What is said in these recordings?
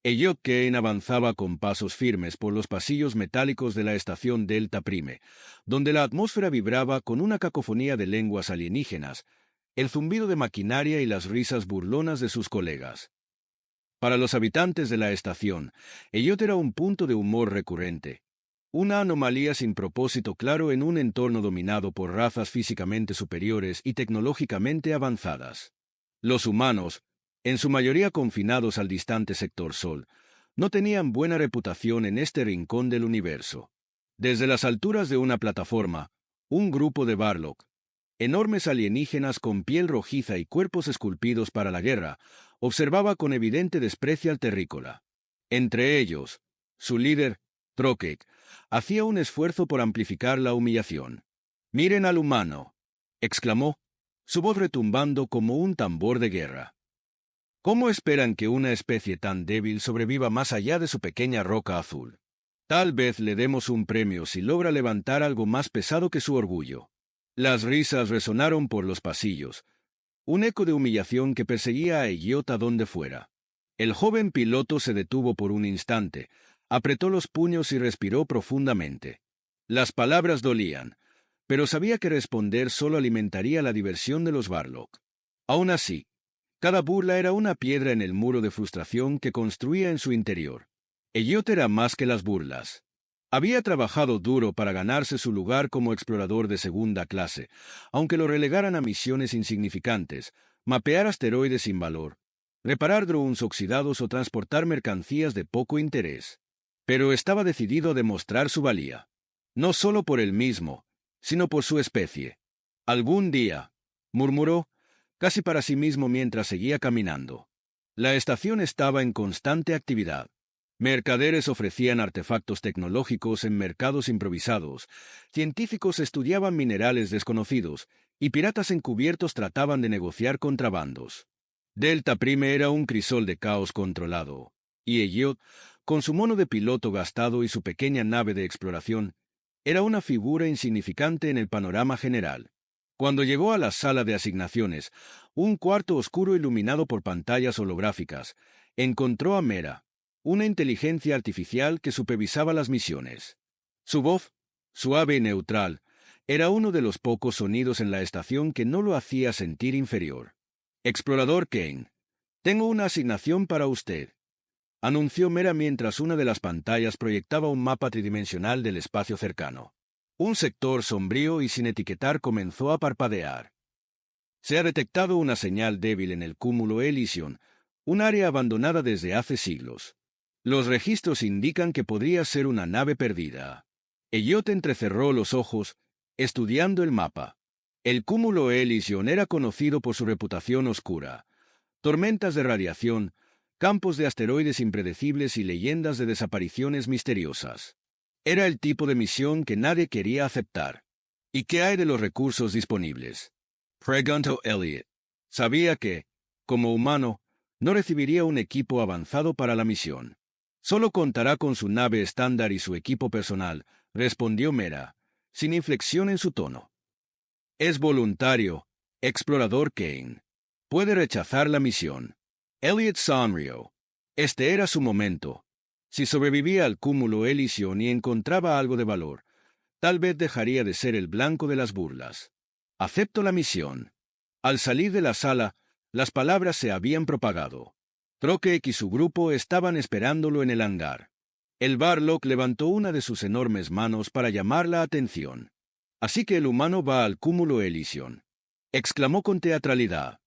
Elliot Kane avanzaba con pasos firmes por los pasillos metálicos de la estación Delta Prime, donde la atmósfera vibraba con una cacofonía de lenguas alienígenas, el zumbido de maquinaria y las risas burlonas de sus colegas. Para los habitantes de la estación, Elliot era un punto de humor recurrente, una anomalía sin propósito claro en un entorno dominado por razas físicamente superiores y tecnológicamente avanzadas. Los humanos, en su mayoría confinados al distante sector Sol, no tenían buena reputación en este rincón del universo. Desde las alturas de una plataforma, un grupo de Barlock, enormes alienígenas con piel rojiza y cuerpos esculpidos para la guerra, observaba con evidente desprecio al terrícola. Entre ellos, su líder, Trokek, hacía un esfuerzo por amplificar la humillación. «Miren al humano», exclamó, su voz retumbando como un tambor de guerra. ¿Cómo esperan que una especie tan débil sobreviva más allá de su pequeña roca azul? Tal vez le demos un premio si logra levantar algo más pesado que su orgullo. Las risas resonaron por los pasillos, un eco de humillación que perseguía a Elliot a donde fuera. El joven piloto se detuvo por un instante, apretó los puños y respiró profundamente. Las palabras dolían, pero sabía que responder solo alimentaría la diversión de los Barlock. Aún así, cada burla era una piedra en el muro de frustración que construía en su interior. Elliot era más que las burlas. Había trabajado duro para ganarse su lugar como explorador de segunda clase, aunque lo relegaran a misiones insignificantes, mapear asteroides sin valor, reparar drones oxidados o transportar mercancías de poco interés. Pero estaba decidido a demostrar su valía. No solo por él mismo, sino por su especie. «Algún día», murmuró, casi para sí mismo mientras seguía caminando. La estación estaba en constante actividad. Mercaderes ofrecían artefactos tecnológicos en mercados improvisados, científicos estudiaban minerales desconocidos, y piratas encubiertos trataban de negociar contrabandos. Delta Prime era un crisol de caos controlado, y Elliot, con su mono de piloto gastado y su pequeña nave de exploración, era una figura insignificante en el panorama general. Cuando llegó a la sala de asignaciones, un cuarto oscuro iluminado por pantallas holográficas, encontró a Mera, una inteligencia artificial que supervisaba las misiones. Su voz, suave y neutral, era uno de los pocos sonidos en la estación que no lo hacía sentir inferior. «Explorador Kane, tengo una asignación para usted», anunció Mera mientras una de las pantallas proyectaba un mapa tridimensional del espacio cercano. Un sector sombrío y sin etiquetar comenzó a parpadear. Se ha detectado una señal débil en el cúmulo Elysion, un área abandonada desde hace siglos. Los registros indican que podría ser una nave perdida. Elliot entrecerró los ojos, estudiando el mapa. El cúmulo Elysion era conocido por su reputación oscura. Tormentas de radiación, campos de asteroides impredecibles y leyendas de desapariciones misteriosas. Era el tipo de misión que nadie quería aceptar. ¿Y qué hay de los recursos disponibles?, preguntó Elliot. Sabía que, como humano, no recibiría un equipo avanzado para la misión. Solo contará con su nave estándar y su equipo personal, respondió Mera, sin inflexión en su tono. Es voluntario, explorador Kane. Puede rechazar la misión. Elliot sonrió. Este era su momento. Si sobrevivía al cúmulo Elysion y encontraba algo de valor, tal vez dejaría de ser el blanco de las burlas. Acepto la misión. Al salir de la sala, las palabras se habían propagado. Trokek y su grupo estaban esperándolo en el hangar. El Barlock levantó una de sus enormes manos para llamar la atención. «Así que el humano va al cúmulo Elysion», exclamó con teatralidad.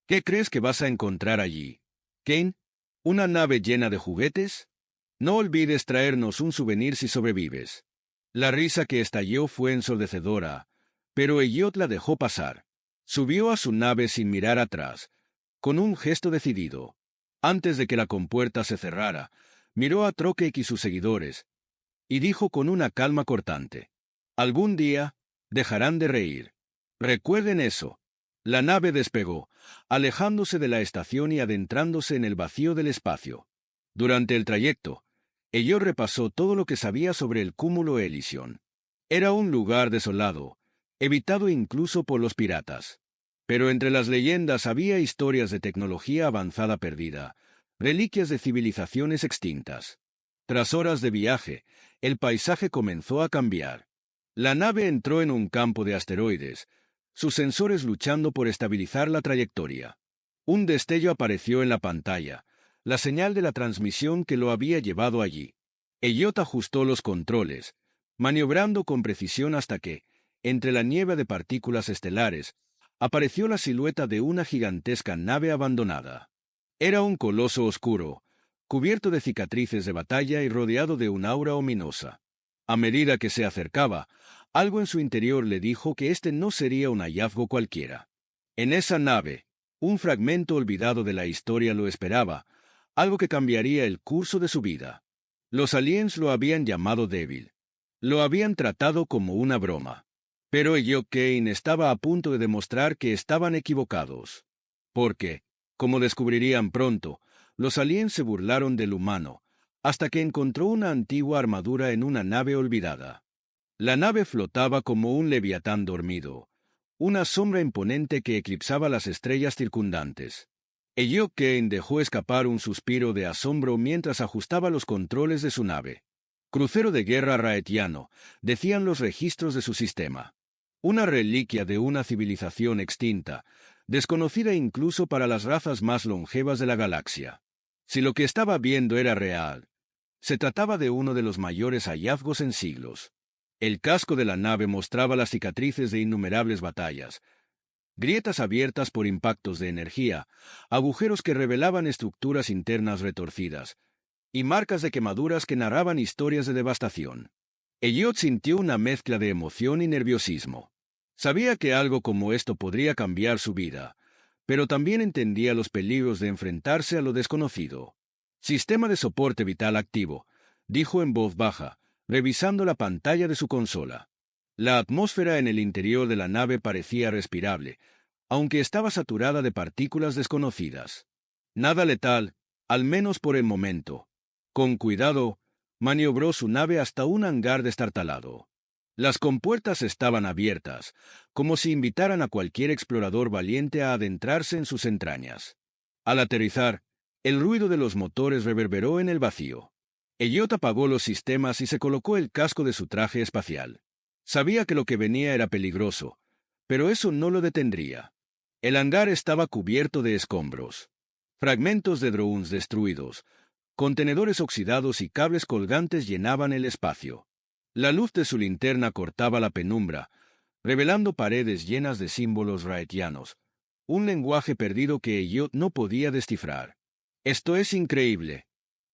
«¿Qué crees que vas a encontrar allí, Kane? ¿Una nave llena de juguetes? No olvides traernos un souvenir si sobrevives». La risa que estalló fue ensordecedora, pero Elliot la dejó pasar. Subió a su nave sin mirar atrás, con un gesto decidido. Antes de que la compuerta se cerrara, miró a Trokek y sus seguidores, y dijo con una calma cortante: «Algún día dejarán de reír. Recuerden eso». La nave despegó, alejándose de la estación y adentrándose en el vacío del espacio. Durante el trayecto, Elliot repasó todo lo que sabía sobre el cúmulo Elysion. Era un lugar desolado, evitado incluso por los piratas. Pero entre las leyendas había historias de tecnología avanzada perdida, reliquias de civilizaciones extintas. Tras horas de viaje, el paisaje comenzó a cambiar. La nave entró en un campo de asteroides, sus sensores luchando por estabilizar la trayectoria. Un destello apareció en la pantalla, la señal de la transmisión que lo había llevado allí. Elliot ajustó los controles, maniobrando con precisión hasta que, entre la niebla de partículas estelares, apareció la silueta de una gigantesca nave abandonada. Era un coloso oscuro, cubierto de cicatrices de batalla y rodeado de un aura ominosa. A medida que se acercaba, algo en su interior le dijo que este no sería un hallazgo cualquiera. En esa nave, un fragmento olvidado de la historia lo esperaba, algo que cambiaría el curso de su vida. Los aliens lo habían llamado débil. Lo habían tratado como una broma. Pero Elliot Kane estaba a punto de demostrar que estaban equivocados. Porque, como descubrirían pronto, los aliens se burlaron del humano, hasta que encontró una antigua armadura en una nave olvidada. La nave flotaba como un leviatán dormido, una sombra imponente que eclipsaba las estrellas circundantes. Elliot Kane dejó escapar un suspiro de asombro mientras ajustaba los controles de su nave. Crucero de guerra raetiano, decían los registros de su sistema. Una reliquia de una civilización extinta, desconocida incluso para las razas más longevas de la galaxia. Si lo que estaba viendo era real, se trataba de uno de los mayores hallazgos en siglos. El casco de la nave mostraba las cicatrices de innumerables batallas, grietas abiertas por impactos de energía, agujeros que revelaban estructuras internas retorcidas, y marcas de quemaduras que narraban historias de devastación. Elliot sintió una mezcla de emoción y nerviosismo. Sabía que algo como esto podría cambiar su vida, pero también entendía los peligros de enfrentarse a lo desconocido. Sistema de soporte vital activo, dijo en voz baja, revisando la pantalla de su consola. La atmósfera en el interior de la nave parecía respirable, aunque estaba saturada de partículas desconocidas. Nada letal, al menos por el momento. Con cuidado, maniobró su nave hasta un hangar destartalado. Las compuertas estaban abiertas, como si invitaran a cualquier explorador valiente a adentrarse en sus entrañas. Al aterrizar, el ruido de los motores reverberó en el vacío. Elliot apagó los sistemas y se colocó el casco de su traje espacial. Sabía que lo que venía era peligroso, pero eso no lo detendría. El hangar estaba cubierto de escombros. Fragmentos de drones destruidos, contenedores oxidados y cables colgantes llenaban el espacio. La luz de su linterna cortaba la penumbra, revelando paredes llenas de símbolos raetianos, un lenguaje perdido que Elliot no podía descifrar. «Esto es increíble»,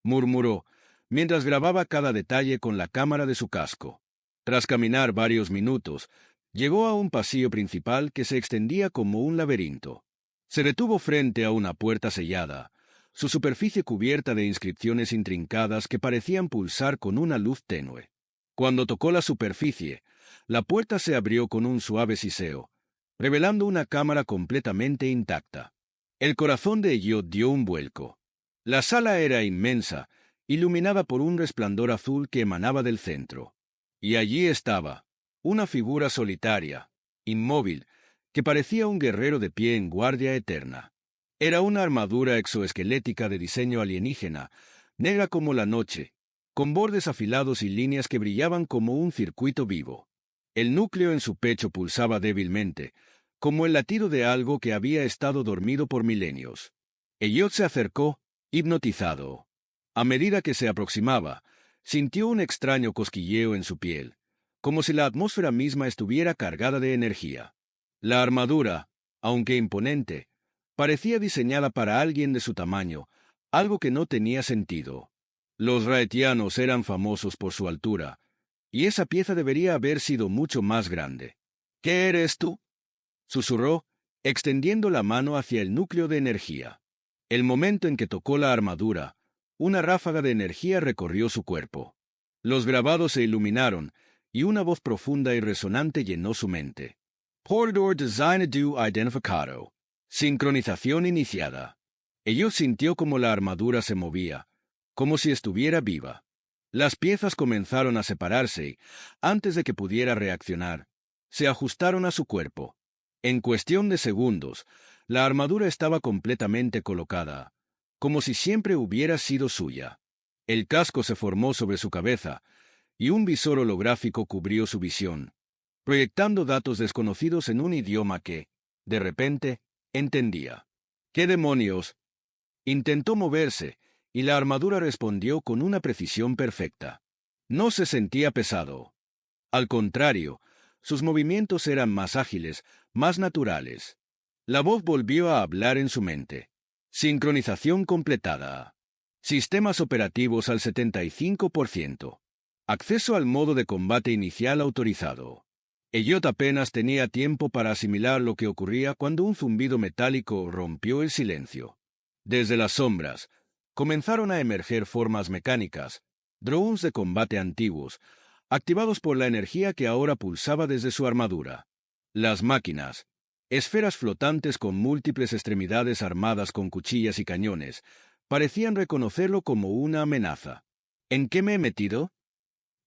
murmuró, mientras grababa cada detalle con la cámara de su casco. Tras caminar varios minutos, llegó a un pasillo principal que se extendía como un laberinto. Se detuvo frente a una puerta sellada, su superficie cubierta de inscripciones intrincadas que parecían pulsar con una luz tenue. Cuando tocó la superficie, la puerta se abrió con un suave siseo, revelando una cámara completamente intacta. El corazón de Elliot dio un vuelco. La sala era inmensa, iluminada por un resplandor azul que emanaba del centro. Y allí estaba, una figura solitaria, inmóvil, que parecía un guerrero de pie en guardia eterna. Era una armadura exoesquelética de diseño alienígena, negra como la noche, con bordes afilados y líneas que brillaban como un circuito vivo. El núcleo en su pecho pulsaba débilmente, como el latido de algo que había estado dormido por milenios. Elliot se acercó, hipnotizado. A medida que se aproximaba, sintió un extraño cosquilleo en su piel, como si la atmósfera misma estuviera cargada de energía. La armadura, aunque imponente, parecía diseñada para alguien de su tamaño, algo que no tenía sentido. Los raetianos eran famosos por su altura, y esa pieza debería haber sido mucho más grande. «¿Qué eres tú?», susurró, extendiendo la mano hacia el núcleo de energía. El momento en que tocó la armadura, una ráfaga de energía recorrió su cuerpo. Los grabados se iluminaron, y una voz profunda y resonante llenó su mente. «Portador Designado Identificado». Sincronización iniciada. Elliot sintió como la armadura se movía, como si estuviera viva. Las piezas comenzaron a separarse y, antes de que pudiera reaccionar, se ajustaron a su cuerpo. En cuestión de segundos, la armadura estaba completamente colocada, como si siempre hubiera sido suya. El casco se formó sobre su cabeza, y un visor holográfico cubrió su visión, proyectando datos desconocidos en un idioma que, de repente, entendía. ¿Qué demonios? Intentó moverse, y la armadura respondió con una precisión perfecta. No se sentía pesado. Al contrario, sus movimientos eran más ágiles, más naturales. La voz volvió a hablar en su mente. Sincronización completada. Sistemas operativos al 75%. Acceso al modo de combate inicial autorizado. Elliot apenas tenía tiempo para asimilar lo que ocurría cuando un zumbido metálico rompió el silencio. Desde las sombras, comenzaron a emerger formas mecánicas, drones de combate antiguos, activados por la energía que ahora pulsaba desde su armadura. Las máquinas, esferas flotantes con múltiples extremidades armadas con cuchillas y cañones, parecían reconocerlo como una amenaza. ¿En qué me he metido?,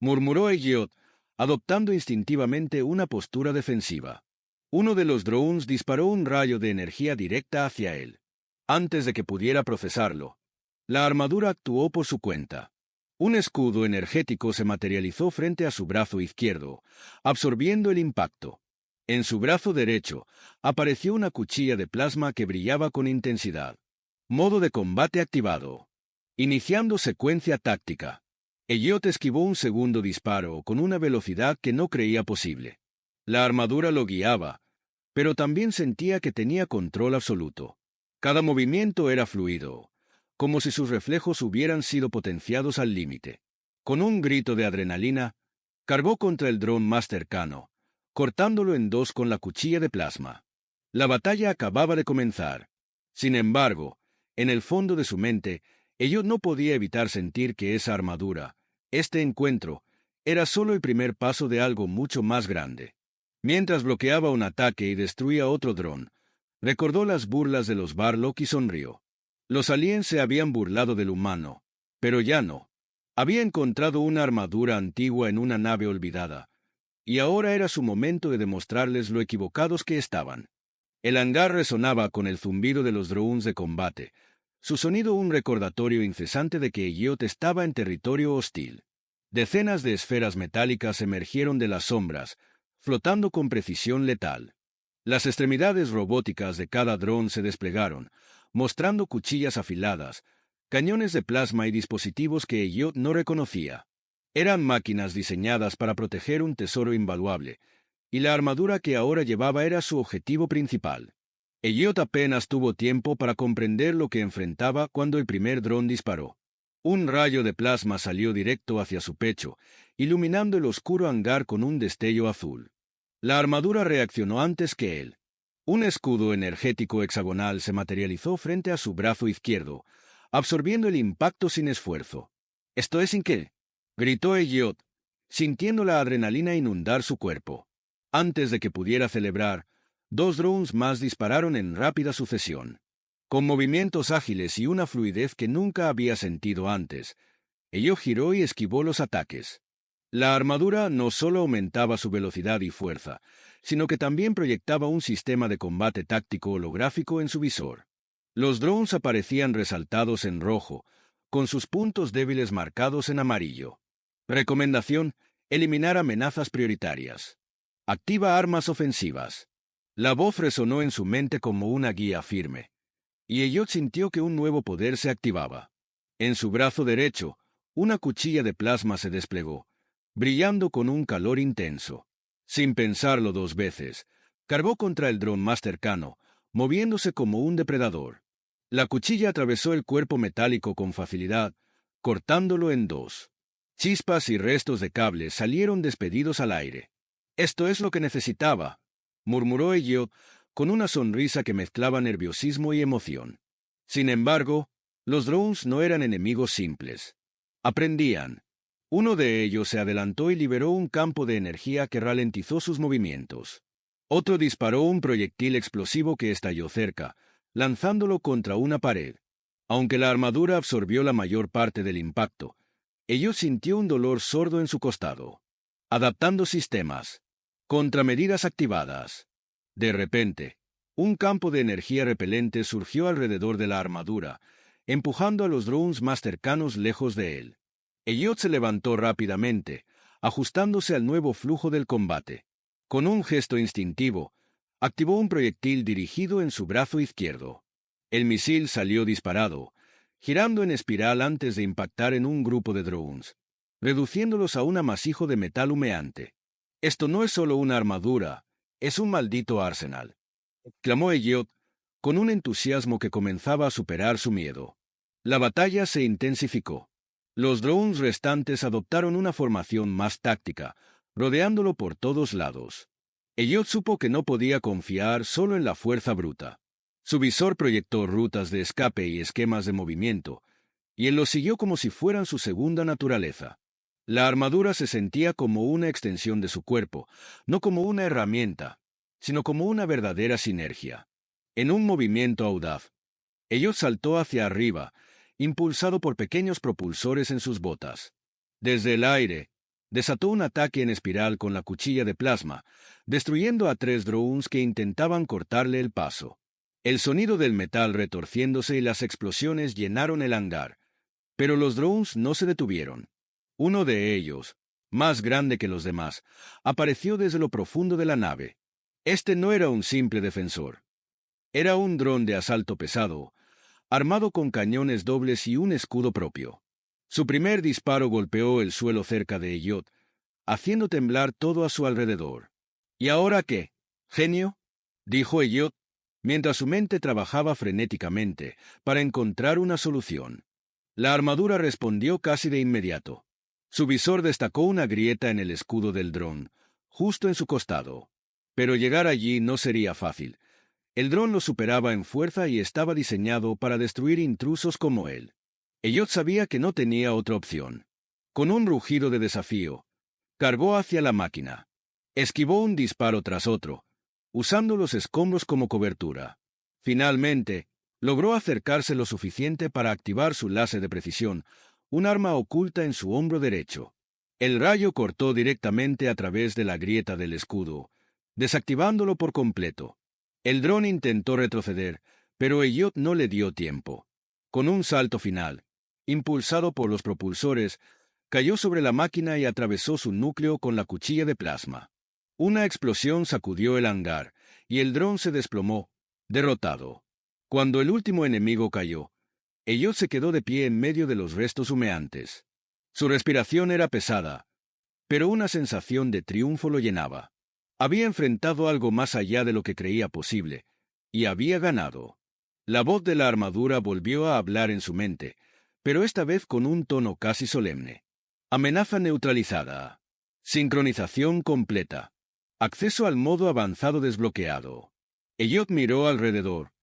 murmuró Elliot, adoptando instintivamente una postura defensiva. Uno de los drones disparó un rayo de energía directa hacia él. Antes de que pudiera procesarlo, la armadura actuó por su cuenta. Un escudo energético se materializó frente a su brazo izquierdo, absorbiendo el impacto. En su brazo derecho apareció una cuchilla de plasma que brillaba con intensidad. Modo de combate activado. Iniciando secuencia táctica. Elliot esquivó un segundo disparo con una velocidad que no creía posible. La armadura lo guiaba, pero también sentía que tenía control absoluto. Cada movimiento era fluido, como si sus reflejos hubieran sido potenciados al límite. Con un grito de adrenalina, cargó contra el dron más cercano, cortándolo en dos con la cuchilla de plasma. La batalla acababa de comenzar. Sin embargo, en el fondo de su mente, Elliot no podía evitar sentir que esa armadura, este encuentro, era solo el primer paso de algo mucho más grande. Mientras bloqueaba un ataque y destruía otro dron, recordó las burlas de los Barlock y sonrió. Los aliens se habían burlado del humano, pero ya no. Había encontrado una armadura antigua en una nave olvidada, y ahora era su momento de demostrarles lo equivocados que estaban. El hangar resonaba con el zumbido de los drones de combate, su sonido un recordatorio incesante de que Elliot estaba en territorio hostil. Decenas de esferas metálicas emergieron de las sombras, flotando con precisión letal. Las extremidades robóticas de cada dron se desplegaron, mostrando cuchillas afiladas, cañones de plasma y dispositivos que Elliot no reconocía. Eran máquinas diseñadas para proteger un tesoro invaluable, y la armadura que ahora llevaba era su objetivo principal. Elliot apenas tuvo tiempo para comprender lo que enfrentaba cuando el primer dron disparó. Un rayo de plasma salió directo hacia su pecho, iluminando el oscuro hangar con un destello azul. La armadura reaccionó antes que él. Un escudo energético hexagonal se materializó frente a su brazo izquierdo, absorbiendo el impacto sin esfuerzo. «¿Esto es sin qué?», gritó Elliot, sintiendo la adrenalina inundar su cuerpo. Antes de que pudiera celebrar, dos drones más dispararon en rápida sucesión. Con movimientos ágiles y una fluidez que nunca había sentido antes, Elliot giró y esquivó los ataques. La armadura no solo aumentaba su velocidad y fuerza, sino que también proyectaba un sistema de combate táctico holográfico en su visor. Los drones aparecían resaltados en rojo, con sus puntos débiles marcados en amarillo. Recomendación: eliminar amenazas prioritarias. Activa armas ofensivas. La voz resonó en su mente como una guía firme, y Elliot sintió que un nuevo poder se activaba. En su brazo derecho, una cuchilla de plasma se desplegó, brillando con un calor intenso. Sin pensarlo dos veces, cargó contra el dron más cercano, moviéndose como un depredador. La cuchilla atravesó el cuerpo metálico con facilidad, cortándolo en dos. Chispas y restos de cables salieron despedidos al aire. «Esto es lo que necesitaba», murmuró Elliot, con una sonrisa que mezclaba nerviosismo y emoción. Sin embargo, los drones no eran enemigos simples. Aprendían. Uno de ellos se adelantó y liberó un campo de energía que ralentizó sus movimientos. Otro disparó un proyectil explosivo que estalló cerca, lanzándolo contra una pared. Aunque la armadura absorbió la mayor parte del impacto, Elliot sintió un dolor sordo en su costado. Adaptando sistemas. Contramedidas activadas. De repente, un campo de energía repelente surgió alrededor de la armadura, empujando a los drones más cercanos lejos de él. Elliot se levantó rápidamente, ajustándose al nuevo flujo del combate. Con un gesto instintivo, activó un proyectil dirigido en su brazo izquierdo. El misil salió disparado, girando en espiral antes de impactar en un grupo de drones, reduciéndolos a un amasijo de metal humeante. «Esto no es solo una armadura, es un maldito arsenal», exclamó Elliot, con un entusiasmo que comenzaba a superar su miedo. La batalla se intensificó. Los drones restantes adoptaron una formación más táctica, rodeándolo por todos lados. Elliot supo que no podía confiar solo en la fuerza bruta. Su visor proyectó rutas de escape y esquemas de movimiento, y él los siguió como si fueran su segunda naturaleza. La armadura se sentía como una extensión de su cuerpo, no como una herramienta, sino como una verdadera sinergia. En un movimiento audaz, Elliot saltó hacia arriba, impulsado por pequeños propulsores en sus botas. Desde el aire, desató un ataque en espiral con la cuchilla de plasma, destruyendo a 3 drones que intentaban cortarle el paso. El sonido del metal retorciéndose y las explosiones llenaron el hangar, pero los drones no se detuvieron. Uno de ellos, más grande que los demás, apareció desde lo profundo de la nave. Este no era un simple defensor. Era un dron de asalto pesado, armado con cañones dobles y un escudo propio. Su primer disparo golpeó el suelo cerca de Elliot, haciendo temblar todo a su alrededor. «¿Y ahora qué, genio?», dijo Elliot, mientras su mente trabajaba frenéticamente para encontrar una solución. La armadura respondió casi de inmediato. Su visor destacó una grieta en el escudo del dron, justo en su costado. Pero llegar allí no sería fácil. El dron lo superaba en fuerza y estaba diseñado para destruir intrusos como él. Elliot sabía que no tenía otra opción. Con un rugido de desafío, cargó hacia la máquina. Esquivó un disparo tras otro, usando los escombros como cobertura. Finalmente, logró acercarse lo suficiente para activar su láser de precisión, un arma oculta en su hombro derecho. El rayo cortó directamente a través de la grieta del escudo, desactivándolo por completo. El dron intentó retroceder, pero Elliot no le dio tiempo. Con un salto final, impulsado por los propulsores, cayó sobre la máquina y atravesó su núcleo con la cuchilla de plasma. Una explosión sacudió el hangar, y el dron se desplomó, derrotado. Cuando el último enemigo cayó, Elliot se quedó de pie en medio de los restos humeantes. Su respiración era pesada, pero una sensación de triunfo lo llenaba. Había enfrentado algo más allá de lo que creía posible, y había ganado. La voz de la armadura volvió a hablar en su mente, pero esta vez con un tono casi solemne. Amenaza neutralizada. Sincronización completa. Acceso al modo avanzado desbloqueado. Elliot miró alrededor,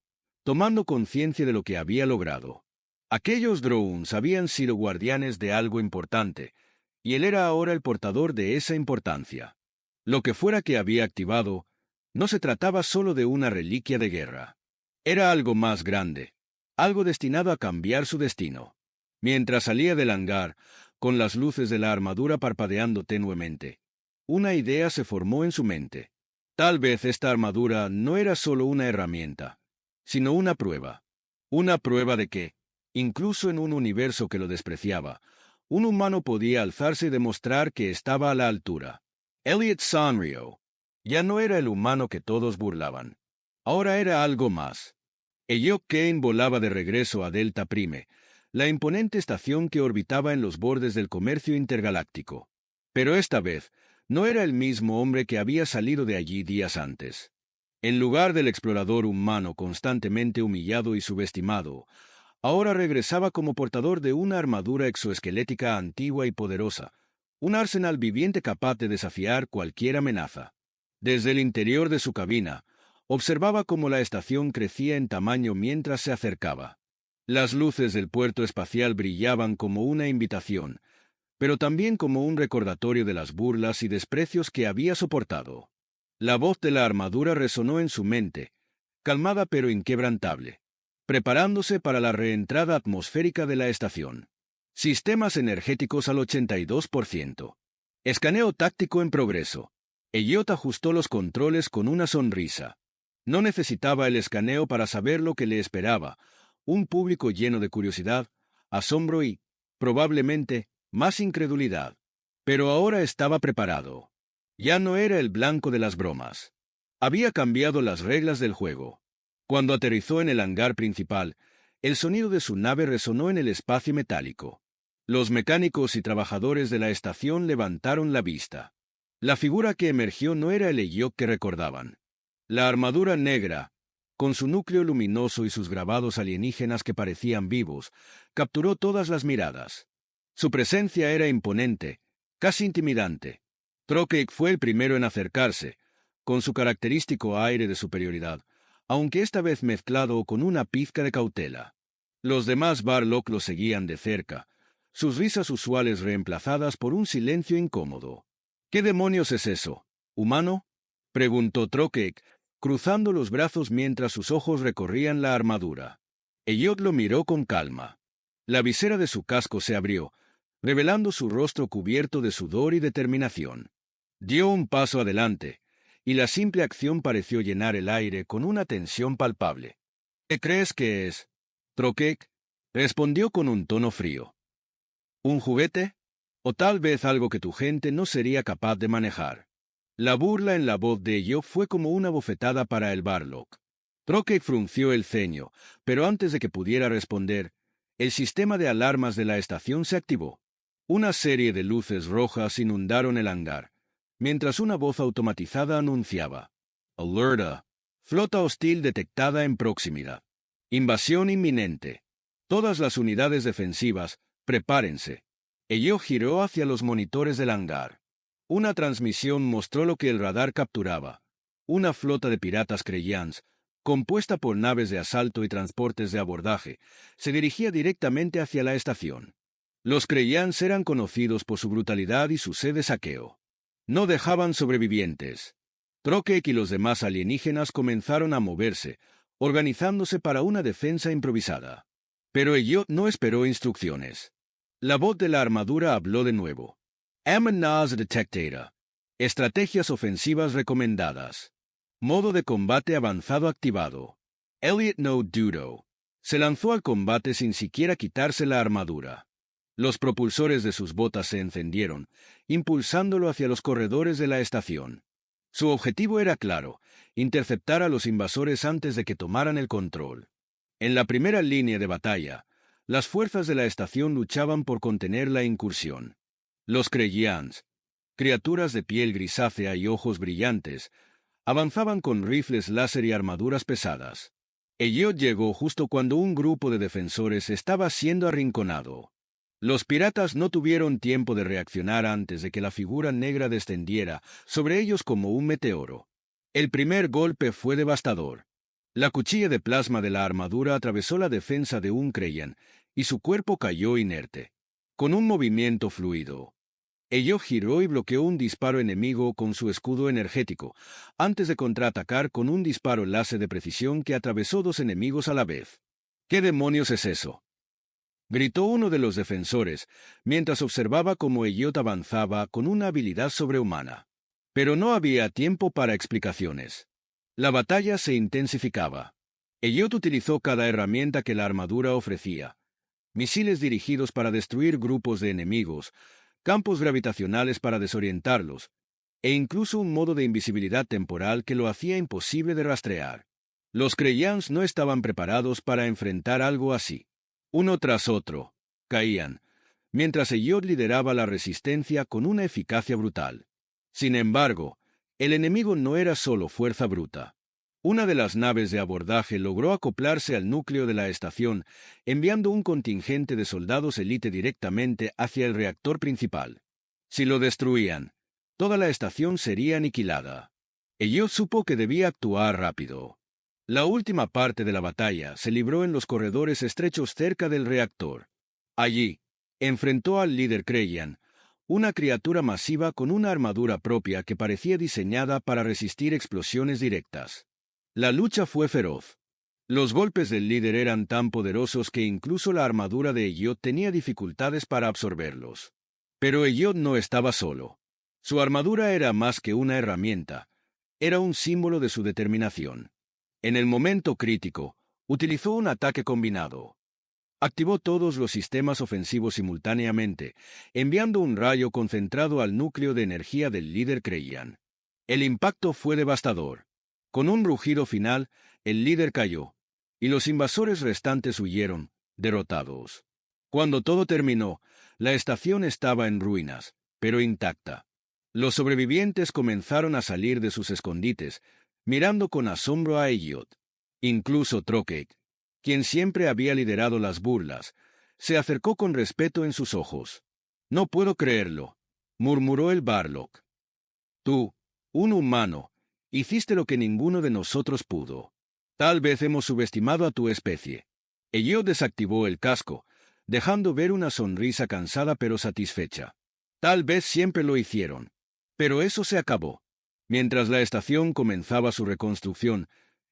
tomando conciencia de lo que había logrado. Aquellos drones habían sido guardianes de algo importante, y él era ahora el portador de esa importancia. Lo que fuera que había activado, no se trataba solo de una reliquia de guerra. Era algo más grande, algo destinado a cambiar su destino. Mientras salía del hangar, con las luces de la armadura parpadeando tenuemente, una idea se formó en su mente. Tal vez esta armadura no era solo una herramienta, sino una prueba. Una prueba de que, incluso en un universo que lo despreciaba, un humano podía alzarse y demostrar que estaba a la altura. Elliot sonrió. Ya no era el humano que todos burlaban. Ahora era algo más. Elliot Kane volaba de regreso a Delta Prime, la imponente estación que orbitaba en los bordes del comercio intergaláctico. Pero esta vez, no era el mismo hombre que había salido de allí días antes. En lugar del explorador humano constantemente humillado y subestimado, ahora regresaba como portador de una armadura exoesquelética antigua y poderosa, un arsenal viviente capaz de desafiar cualquier amenaza. Desde el interior de su cabina, observaba cómo la estación crecía en tamaño mientras se acercaba. Las luces del puerto espacial brillaban como una invitación, pero también como un recordatorio de las burlas y desprecios que había soportado. La voz de la armadura resonó en su mente, calmada pero inquebrantable, preparándose para la reentrada atmosférica de la estación. Sistemas energéticos al 82%. Escaneo táctico en progreso. Elliot ajustó los controles con una sonrisa. No necesitaba el escaneo para saber lo que le esperaba, un público lleno de curiosidad, asombro y, probablemente, más incredulidad. Pero ahora estaba preparado. Ya no era el blanco de las bromas. Había cambiado las reglas del juego. Cuando aterrizó en el hangar principal, el sonido de su nave resonó en el espacio metálico. Los mecánicos y trabajadores de la estación levantaron la vista. La figura que emergió no era el Eyok que recordaban. La armadura negra, con su núcleo luminoso y sus grabados alienígenas que parecían vivos, capturó todas las miradas. Su presencia era imponente, casi intimidante. Trokek fue el primero en acercarse, con su característico aire de superioridad, aunque esta vez mezclado con una pizca de cautela. Los demás Barlock lo seguían de cerca, sus risas usuales reemplazadas por un silencio incómodo. ¿Qué demonios es eso? ¿Humano?, preguntó Trokek, cruzando los brazos mientras sus ojos recorrían la armadura. Eyot lo miró con calma. La visera de su casco se abrió, revelando su rostro cubierto de sudor y determinación. Dio un paso adelante, y la simple acción pareció llenar el aire con una tensión palpable. ¿Qué crees que es? Trokek respondió con un tono frío. ¿Un juguete? ¿O tal vez algo que tu gente no sería capaz de manejar? La burla en la voz de Eyot fue como una bofetada para el Barlock. Trokek frunció el ceño, pero antes de que pudiera responder, el sistema de alarmas de la estación se activó. Una serie de luces rojas inundaron el hangar, mientras una voz automatizada anunciaba: «Alerta. Flota hostil detectada en proximidad. Invasión inminente. Todas las unidades defensivas, prepárense». Eyot giró hacia los monitores del hangar. Una transmisión mostró lo que el radar capturaba: una flota de piratas Kreyans, compuesta por naves de asalto y transportes de abordaje, se dirigía directamente hacia la estación. Los Kreyans eran conocidos por su brutalidad y su sed de saqueo. No dejaban sobrevivientes. Trokek y los demás alienígenas comenzaron a moverse, organizándose para una defensa improvisada. Pero Eyot no esperó instrucciones. La voz de la armadura habló de nuevo. Amenaz detectada. Estrategias ofensivas recomendadas. Modo de combate avanzado activado. Elliot no dudo. Se lanzó al combate sin siquiera quitarse la armadura. Los propulsores de sus botas se encendieron, impulsándolo hacia los corredores de la estación. Su objetivo era claro: interceptar a los invasores antes de que tomaran el control. En la primera línea de batalla, las fuerzas de la estación luchaban por contener la incursión. Los Kreyans, criaturas de piel grisácea y ojos brillantes, avanzaban con rifles láser y armaduras pesadas. Eyot llegó justo cuando un grupo de defensores estaba siendo arrinconado. Los piratas no tuvieron tiempo de reaccionar antes de que la figura negra descendiera sobre ellos como un meteoro. El primer golpe fue devastador. La cuchilla de plasma de la armadura atravesó la defensa de un Kreyan, y su cuerpo cayó inerte. Con un movimiento fluido, Eyot giró y bloqueó un disparo enemigo con su escudo energético, antes de contraatacar con un disparo láser de precisión que atravesó dos enemigos a la vez. ¿Qué demonios es eso?, gritó uno de los defensores, mientras observaba cómo Eyot avanzaba con una habilidad sobrehumana. Pero no había tiempo para explicaciones. La batalla se intensificaba. Eyot utilizó cada herramienta que la armadura ofrecía: misiles dirigidos para destruir grupos de enemigos, campos gravitacionales para desorientarlos, e incluso un modo de invisibilidad temporal que lo hacía imposible de rastrear. Los Kreyans no estaban preparados para enfrentar algo así. Uno tras otro, caían, mientras Eyot lideraba la resistencia con una eficacia brutal. Sin embargo, el enemigo no era solo fuerza bruta. Una de las naves de abordaje logró acoplarse al núcleo de la estación, enviando un contingente de soldados élite directamente hacia el reactor principal. Si lo destruían, toda la estación sería aniquilada. Eyot supo que debía actuar rápido. La última parte de la batalla se libró en los corredores estrechos cerca del reactor. Allí, enfrentó al líder Kreyan, una criatura masiva con una armadura propia que parecía diseñada para resistir explosiones directas. La lucha fue feroz. Los golpes del líder eran tan poderosos que incluso la armadura de Eyot tenía dificultades para absorberlos. Pero Eyot no estaba solo. Su armadura era más que una herramienta, era un símbolo de su determinación. En el momento crítico, Utilizó un ataque combinado. Activó todos los sistemas ofensivos simultáneamente, enviando un rayo concentrado al núcleo de energía del líder Creian. El impacto fue devastador. Con un rugido final, el líder cayó, y los invasores restantes huyeron, derrotados. Cuando todo terminó, la estación estaba en ruinas, pero intacta. Los sobrevivientes comenzaron a salir de sus escondites, mirando con asombro a Elliot. Incluso Trocate, quien siempre había liderado las burlas, se acercó con respeto en sus ojos. «No puedo creerlo», murmuró el Barlock. «Tú, un humano, hiciste lo que ninguno de nosotros pudo. Tal vez hemos subestimado a tu especie». Elliot desactivó el casco, dejando ver una sonrisa cansada pero satisfecha. Tal vez siempre lo hicieron. Pero eso se acabó. Mientras la estación comenzaba su reconstrucción,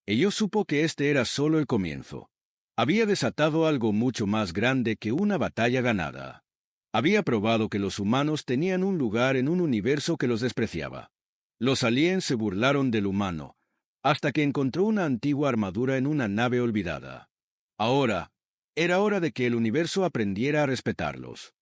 Elliot supo que este era solo el comienzo. Había desatado algo mucho más grande que una batalla ganada. Había probado que los humanos tenían un lugar en un universo que los despreciaba. Los aliens se burlaron del humano, hasta que encontró una antigua armadura en una nave olvidada. Ahora, era hora de que el universo aprendiera a respetarlos.